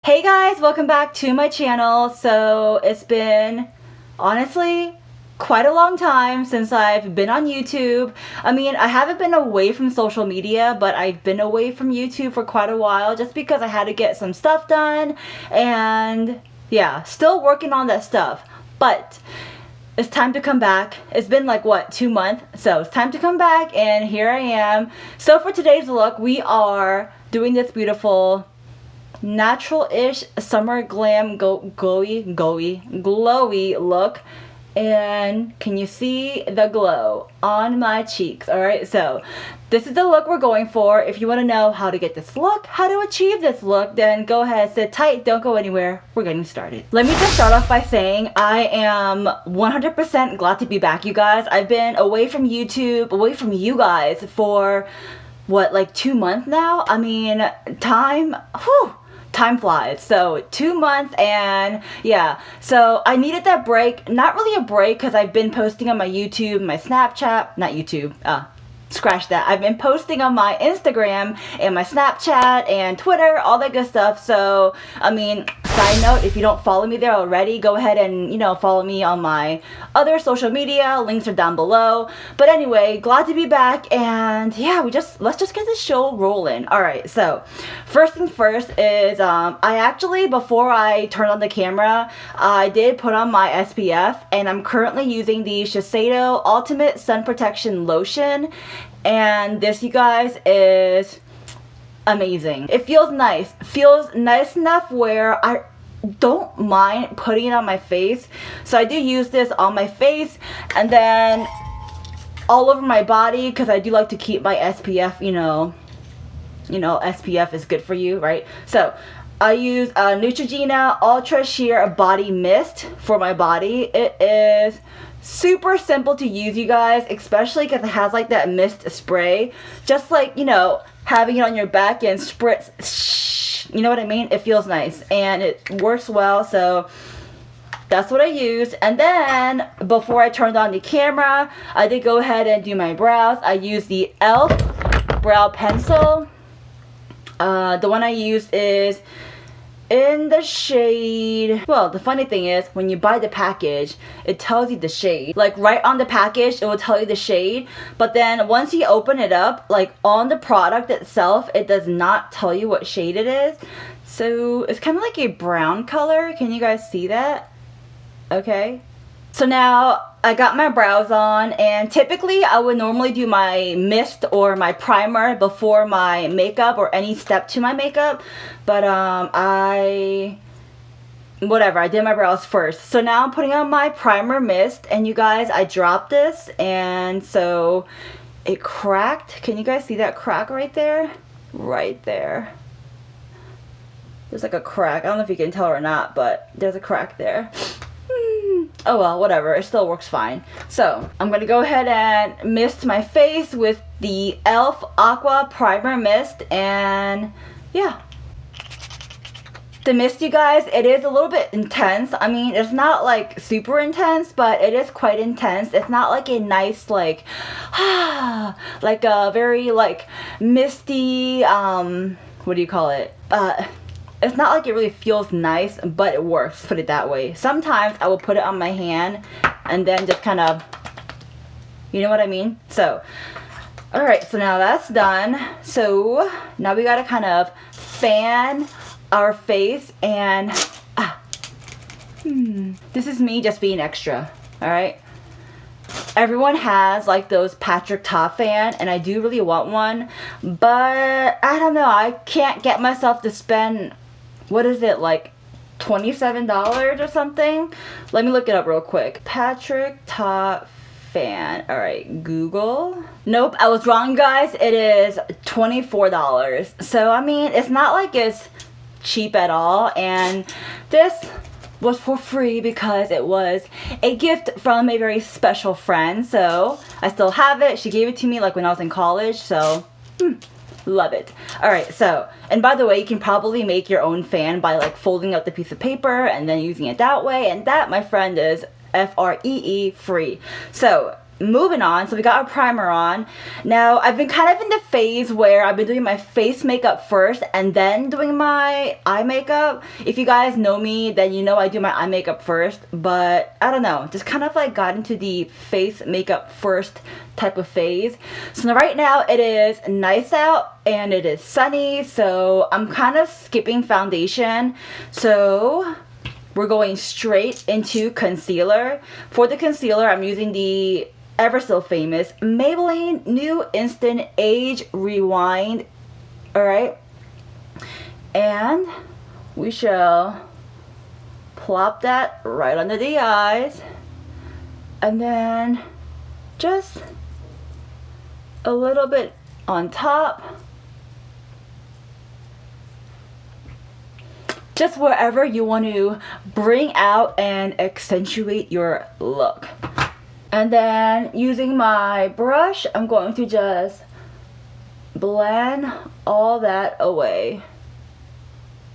Hey guys, welcome back to my channel. So it's been honestly quite a long time since I've been on YouTube. I mean, I haven't been away from social media, but I've been away from YouTube for quite a while just because I had to get some stuff done, and yeah, still working on that stuff. But it's time to come back. It's been like what, 2 months? So it's time to come back, and here I am. So for today's look, we are doing this beautiful natural-ish summer glam glowy look. And can you see the glow on my cheeks? Alright, so this is the look we're going for. If you want to know how to get this look, how to achieve this look, then go ahead, sit tight, don't go anywhere. We're getting started. Let me just start off by saying I am 100% glad to be back, you guys. I've been away from YouTube, away from you guys for what, like 2 months now? I mean, time flies. So 2 months, and yeah, so I needed that break. Not really a break, because I've been posting on my YouTube, my Snapchat, not YouTube, scratch that. I've been posting on my Instagram and my Snapchat and Twitter, all that good stuff. So I mean, side note, if you don't follow me there already, go ahead and, you know, follow me on my other social media. Links are down below. But anyway, glad to be back, and yeah, let's just get this show rolling. Alright, so first thing first is I actually, before I turned on the camera, I did put on my SPF, and I'm currently using the Shiseido Ultimate Sun Protection Lotion, and this, you guys, is amazing. It feels nice enough where I don't mind putting it on my face. So I do use this on my face and then all over my body, because I do like to keep my SPF, you know, SPF is good for you, right? So I use Neutrogena Ultra Sheer Body Mist for my body. It is super simple to use, you guys, especially because it has like that mist spray. Just like, you know, having it on your back and spritz, you know what I mean? It feels nice and it works well, so that's what I used. And then before I turned on the camera, I did go ahead and do my brows. I used the e.l.f. brow pencil. The one I used is in the shade, well, the funny thing is, when you buy the package, it tells you the shade. Like right on the package, it will tell you the shade, but then once you open it up, like on the product itself, it does not tell you what shade it is. So it's kind of like a brown color. Can you guys see that? Okay. So now I got my brows on, and typically I would normally do my mist or my primer before my makeup or any step to my makeup, but I did my brows first. So now I'm putting on my primer mist, and you guys, I dropped this, and so it cracked. Can you guys see that crack right there? Right there. There's like a crack. I don't know if you can tell or not, but there's a crack there. Oh well, whatever, it still works fine. So I'm gonna go ahead and mist my face with the e.l.f. Aqua Primer Mist, and yeah. The mist, you guys, it is a little bit intense. I mean, it's not like super intense, but it is quite intense. It's not like a nice, like, like a very like misty, what do you call it? It's not like it really feels nice, but it works, put it that way. Sometimes I will put it on my hand and then just kind of, you know what I mean? So, alright, so now that's done. So, now we gotta kind of fan our face, and, this is me just being extra, alright? Everyone has like those Patrick Ta fan, and I do really want one, but I don't know, I can't get myself to spend, what is it, like $27 or something? Let me look it up real quick. Patrick Ta fan. Alright, Google. Nope, I was wrong, guys. It is $24. So, I mean, it's not like it's cheap at all, and this was for free because it was a gift from a very special friend. So I still have it. She gave it to me like when I was in college, so love it. Alright, so, and by the way, you can probably make your own fan by like folding out the piece of paper and then using it that way, and that, my friend, is free. So moving on, so we got our primer on. Now I've been kind of in the phase where I've been doing my face makeup first and then doing my eye makeup. If you guys know me, then you know I do my eye makeup first, but I don't know, just kind of like got into the face makeup first type of phase. So right now it is nice out and it is sunny, so I'm kind of skipping foundation. So we're going straight into concealer. For the concealer, I'm using the ever so famous Maybelline New Instant Age Rewind. Alright, and we shall plop that right under the eyes, and then just a little bit on top, just wherever you want to bring out and accentuate your look. And then using my brush, I'm going to just blend all that away.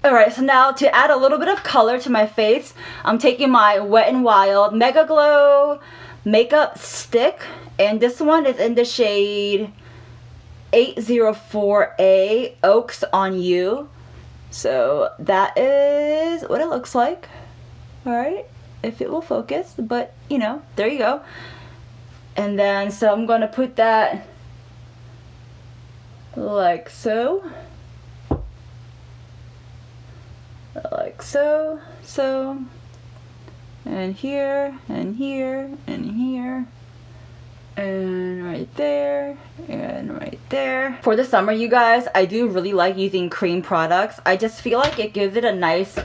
Alright, so now to add a little bit of color to my face, I'm taking my Wet n Wild Mega Glow makeup stick, and this one is in the shade 804A Oaks on You. So that is what it looks like. Alright, if it will focus, but you know, there you go. And then so I'm gonna put that like so, like so, and here, and here, and here, and right there, and right there. For the summer, you guys, I do really like using cream products. I just feel like it gives it a nice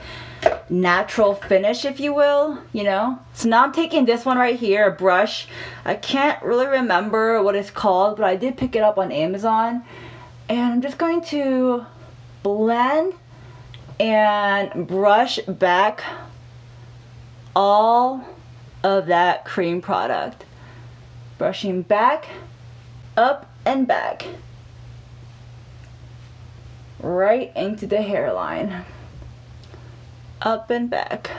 natural finish, if you will, you know. So now I'm taking this one right here, a brush. I can't really remember what it's called, but I did pick it up on Amazon, and I'm just going to blend and brush back all of that cream product. Brushing back, up and back, right into the hairline. Up and back.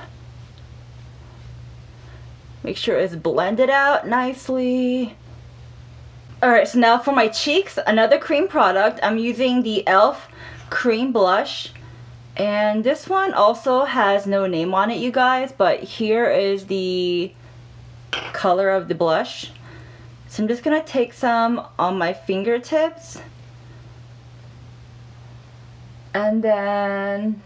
Make sure it's blended out nicely. Alright, so now for my cheeks, another cream product. I'm using the e.l.f. cream blush, and this one also has no name on it, you guys, but here is the color of the blush. So I'm just gonna take some on my fingertips and then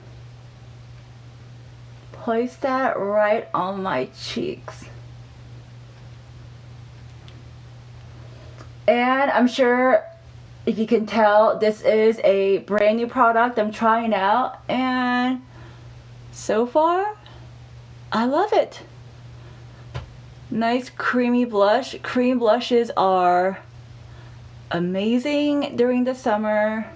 place that right on my cheeks. And I'm sure if you can tell, this is a brand new product I'm trying out, and so far I love it. Nice creamy blush. Cream blushes are amazing during the summer.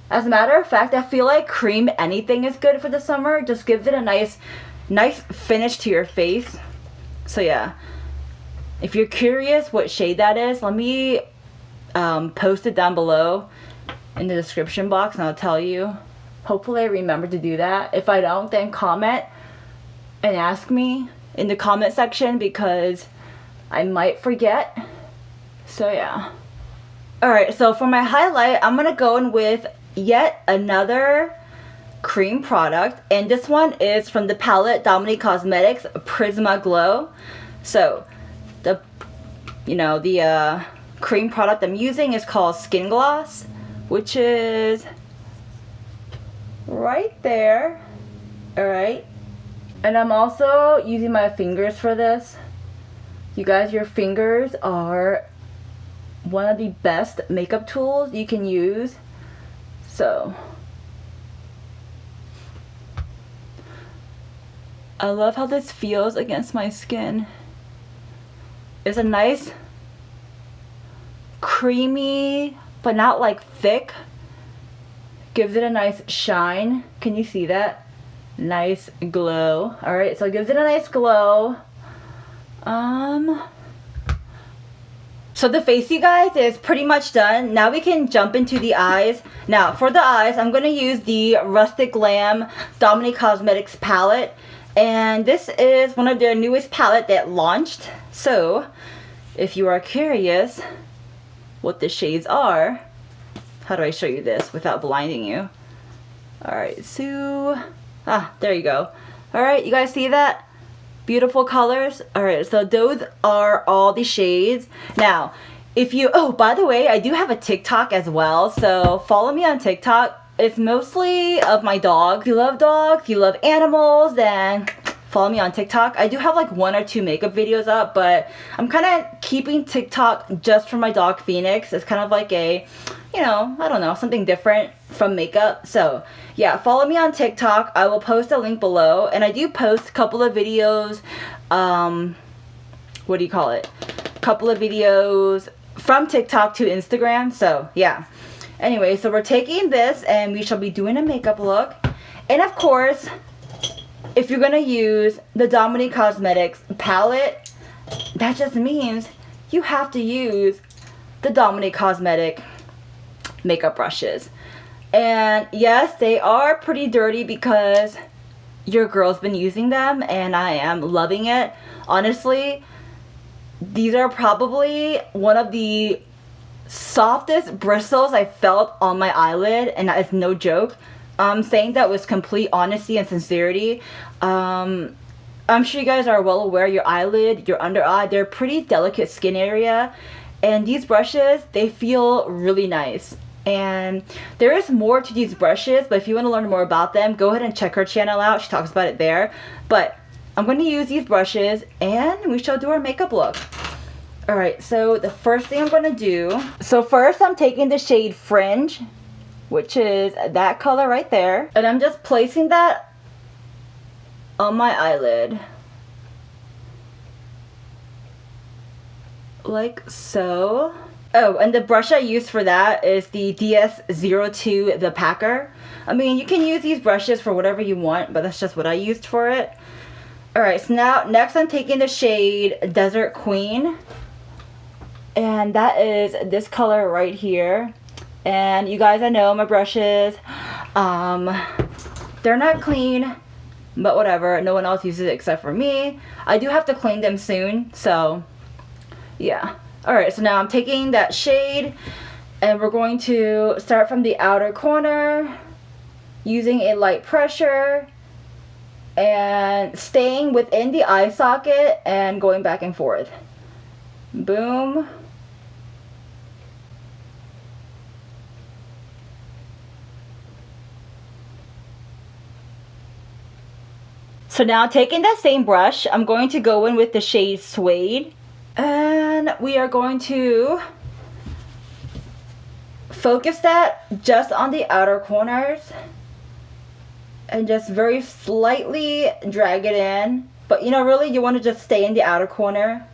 As a matter of fact, I feel like cream anything is good for the summer. Just gives it a nice finish to your face. So yeah, if you're curious what shade that is, let me post it down below in the description box and I'll tell you. Hopefully I remember to do that. If I don't, then comment and ask me in the comment section, because I might forget. So yeah. Alright, so for my highlight, I'm gonna go in with yet another cream product, and this one is from the palette Dominique Cosmetics Prisma Glow. So the cream product I'm using is called Skin Gloss, which is right there. Alright, and I'm also using my fingers for this. You guys, your fingers are one of the best makeup tools you can use. So I love how this feels against my skin. It's a nice creamy, but not like thick. Gives it a nice shine. Can you see that? Nice glow. Alright, so it gives it a nice glow. So the face, you guys, is pretty much done. Now we can jump into the eyes. Now for the eyes, I'm going to use the Rustic Glam Dominique Cosmetics palette. And this is one of their newest palette that launched. So if you are curious what the shades are, how do I show you this without blinding you? Alright, so, there you go. Alright, you guys see that? Beautiful colors. Alright, so those are all the shades. Now, if you, oh, by the way, I do have a TikTok as well, so follow me on TikTok. It's mostly of my dogs. If you love dogs, if you love animals, then follow me on TikTok. I do have like 1 or 2 makeup videos up, but I'm kind of keeping TikTok just for my dog Phoenix. It's kind of like a, you know, I don't know, something different from makeup. So yeah, follow me on TikTok. I will post a link below, and I do post a couple of videos, what do you call it? Couple of videos from TikTok to Instagram. So yeah. Anyway, so we're taking this and we shall be doing a makeup look. And of course, if you're gonna use the Dominique Cosmetics palette, that just means you have to use the Dominique Cosmetic makeup brushes. And yes, they are pretty dirty because your girl's been using them and I am loving it. Honestly, these are probably one of the softest bristles I felt on my eyelid, and that is no joke. I'm saying that with complete honesty and sincerity. I'm sure you guys are well aware your eyelid, your under eye, they're pretty delicate skin area, and these brushes, they feel really nice. And there is more to these brushes, but if you want to learn more about them, go ahead and check her channel out. She talks about it there. But I'm going to use these brushes and we shall do our makeup look. Alright, so the first thing I'm going to do, so first I'm taking the shade Fringe, which is that color right there, and I'm just placing that on my eyelid. Like so. Oh, and the brush I used for that is the DS02, the Packer. I mean, you can use these brushes for whatever you want, but that's just what I used for it. Alright, so now, next I'm taking the shade Desert Queen. And that is this color right here. And you guys, I know my brushes, they're not clean, but whatever. No one else uses it except for me. I do have to clean them soon, so yeah. Alright, so now I'm taking that shade and we're going to start from the outer corner using a light pressure and staying within the eye socket and going back and forth. Boom. So now taking that same brush, I'm going to go in with the shade Suede. And we are going to focus that just on the outer corners. And just very slightly drag it in. But you know, really you want to just stay in the outer corner.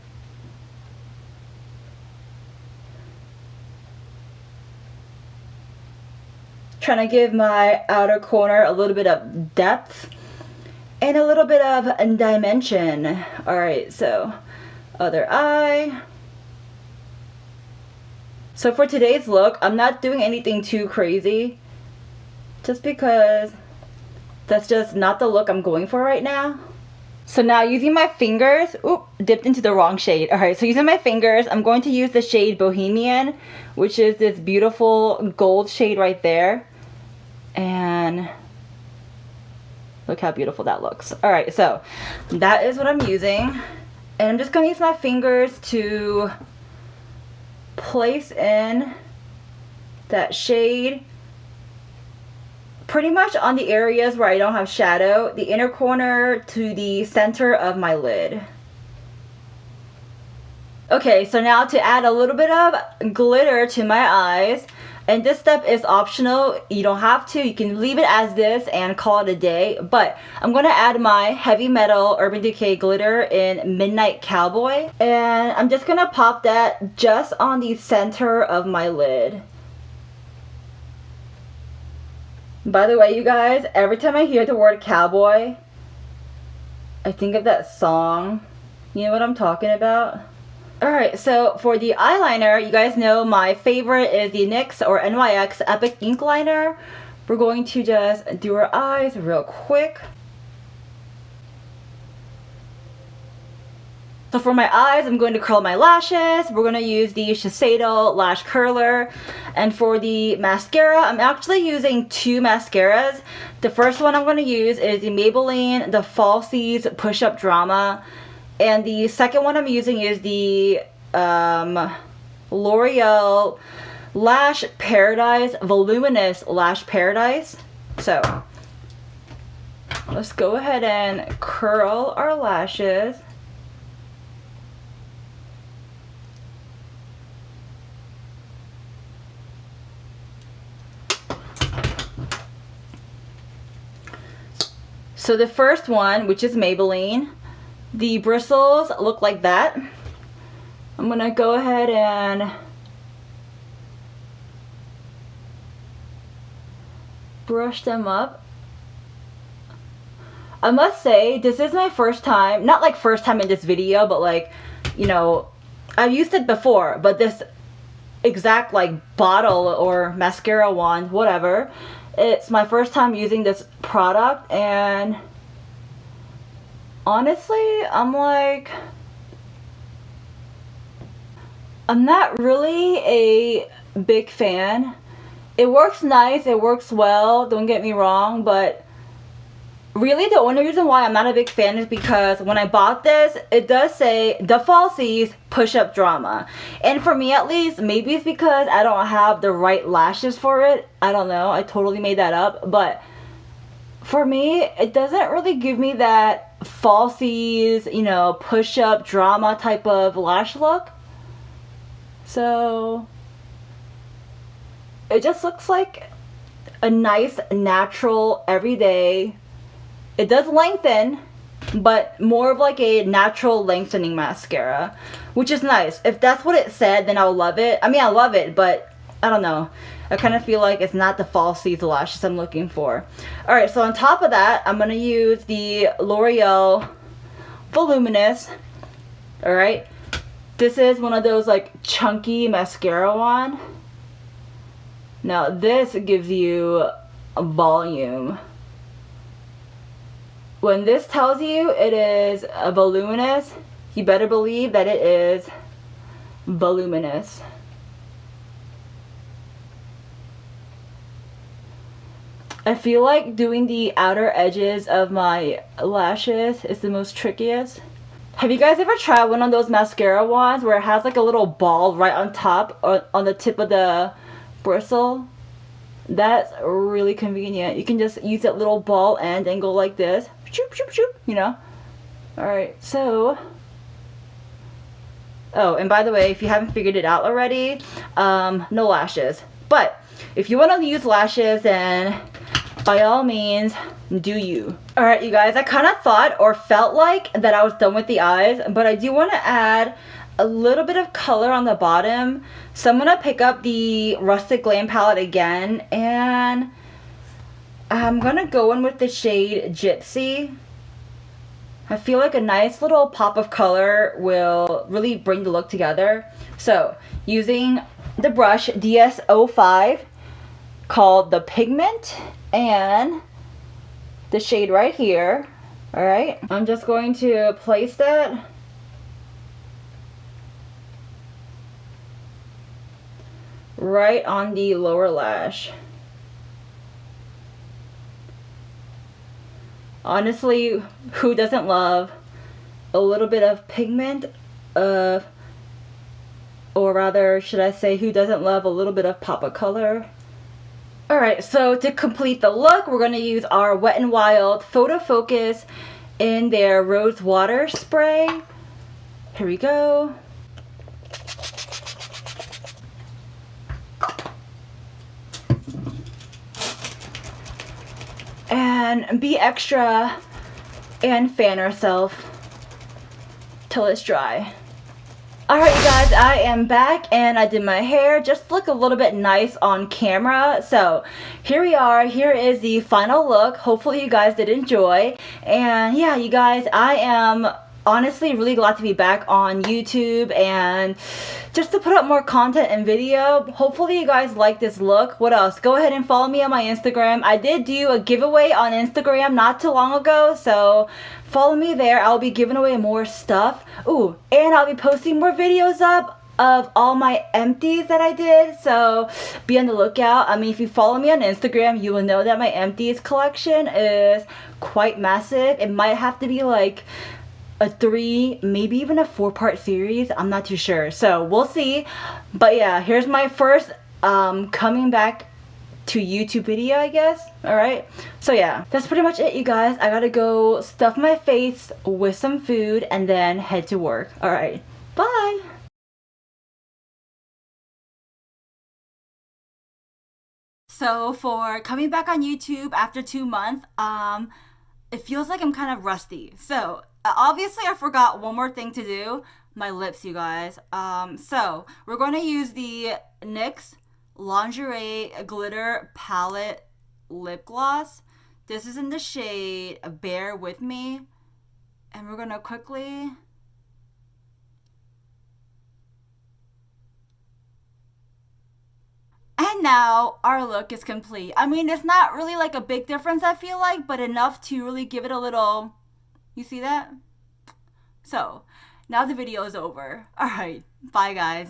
Trying to give my outer corner a little bit of depth and a little bit of dimension. Alright, so other eye. So for today's look, I'm not doing anything too crazy, just because that's just not the look I'm going for right now. So now using my fingers, oop, dipped into the wrong shade. Alright, so using my fingers, I'm going to use the shade Bohemian, which is this beautiful gold shade right there. And look how beautiful that looks. Alright, so that is what I'm using. And I'm just going to use my fingers to place in that shade pretty much on the areas where I don't have shadow, the inner corner to the center of my lid. Okay, so now to add a little bit of glitter to my eyes, and this step is optional, you don't have to, you can leave it as this and call it a day, but I'm going to add my Heavy Metal Urban Decay glitter in Midnight Cowboy, and I'm just going to pop that just on the center of my lid. By the way, you guys, every time I hear the word cowboy, I think of that song. You know what I'm talking about? Alright, so for the eyeliner, you guys know my favorite is the NYX or NYX Epic Ink Liner. We're going to just do our eyes real quick. So for my eyes, I'm going to curl my lashes. We're going to use the Shiseido Lash Curler. And for the mascara, I'm actually using 2 mascaras. The first one I'm going to use is the Maybelline The Falsies Push Up Drama. And the second one I'm using is the L'Oreal Lash Paradise Voluminous Lash Paradise. So let's go ahead and curl our lashes. So the first one, which is Maybelline, the bristles look like that. I'm gonna go ahead and brush them up. I must say, this is my first time, not like first time in this video, but like, you know, I've used it before, but this exact like bottle or mascara wand, whatever, it's my first time using this product, and honestly, I'm not really a big fan. It works nice, it works well, don't get me wrong, but really the only reason why I'm not a big fan is because when I bought this, it does say The Falsies Push Up Drama. And for me at least, maybe it's because I don't have the right lashes for it. I don't know, I totally made that up. But for me, it doesn't really give me that falsies, you know, push up drama type of lash look. So it just looks like a nice, natural, everyday. It does lengthen, but more of like a natural lengthening mascara, which is nice. If that's what it said, then I'll love it. I mean, I love it, but I don't know. I kind of feel like it's not the falsies lashes I'm looking for. Alright, so on top of that, I'm going to use the L'Oreal Voluminous. Alright, this is one of those like chunky mascara one. Now this gives you a volume. When this tells you it is a voluminous, you better believe that it is voluminous. I feel like doing the outer edges of my lashes is the most trickiest. Have you guys ever tried one of those mascara wands where it has like a little ball right on top or on the tip of the bristle? That's really convenient. You can just use that little ball end and go like this. Shoop, shoop, shoop, you know? Alright, so... Oh, and by the way, if you haven't figured it out already, no lashes. But if you want to use lashes, then by all means, do you. Alright, you guys, I kind of thought or felt like that I was done with the eyes, but I do want to add a little bit of color on the bottom. So I'm going to pick up the Rustic Glam palette again, and I'm going to go in with the shade Gypsy. I feel like a nice little pop of color will really bring the look together. So using the brush DS-05 called the Pigment and the shade right here. Alright, I'm just going to place that right on the lower lash. Honestly, who doesn't love a little bit of pigment or rather, should I say, who doesn't love a little bit of pop of color? Alright, so to complete the look, we're going to use our Wet n Wild Photo Focus in their Rose Water Spray. Here we go. And be extra and fan ourselves till it's dry. Alright, you guys, I am back and I did my hair just look a little bit nice on camera. So here we are. Here is the final look. Hopefully you guys did enjoy. And yeah, you guys, I am honestly really glad to be back on YouTube and just to put up more content and video. Hopefully you guys like this look. What else? Go ahead and follow me on my Instagram. I did do a giveaway on Instagram not too long ago, so follow me there. I'll be giving away more stuff. Ooh, and I'll be posting more videos up of all my empties that I did, so be on the lookout. I mean, if you follow me on Instagram, you will know that my empties collection is quite massive. It might have to be like a 3, maybe even a 4-part series. I'm not too sure, so we'll see. But yeah, here's my first coming back to YouTube video, I guess. All right, so yeah, that's pretty much it, you guys. I gotta go stuff my face with some food and then head to work. All right, bye. So for coming back on YouTube after 2 months, it feels like I'm kind of rusty. So obviously I forgot one more thing to do, my lips, you guys. So we're going to use the NYX Lingerie Glitter Palette Lip Gloss. This is in the shade Bear With Me. And we're going to quickly... And now our look is complete. I mean, it's not really like a big difference, I feel like, but enough to really give it a little, you see that? So now the video is over. All right, bye guys.